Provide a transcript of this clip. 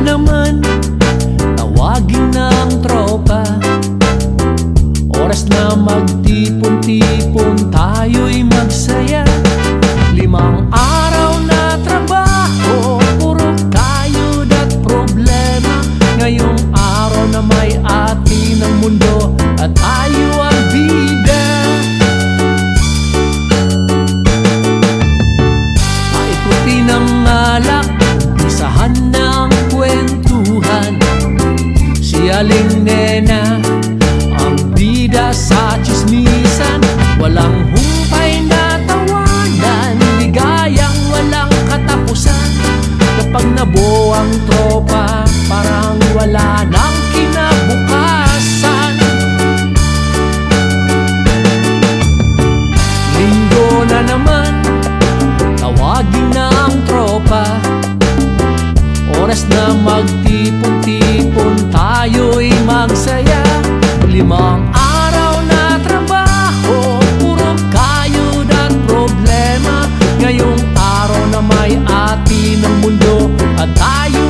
naman, tawagin ng tropa. Oras na magtipon-tipon, tayo'y magsaya. 5 araw na trabaho, puro kayod at problema. Ngayong araw na may atin ang mundo at tayo ang bida. Paikuti ng alak, isahan ng kwentuhan. Si Aling Nena ang bida sa chismisan. Walang humpay na tawanan, ligayang walang katapusan. Kapag nabuo ang tropa, parang wala nang kinabukasan. Linggo na naman, tawagin na ang tropa. Oras na magtipon-tipon, tayo'y magsaya. 5 araw na trabaho, puro kayod at problema. Ngayong araw na may atin ang mundo at tayo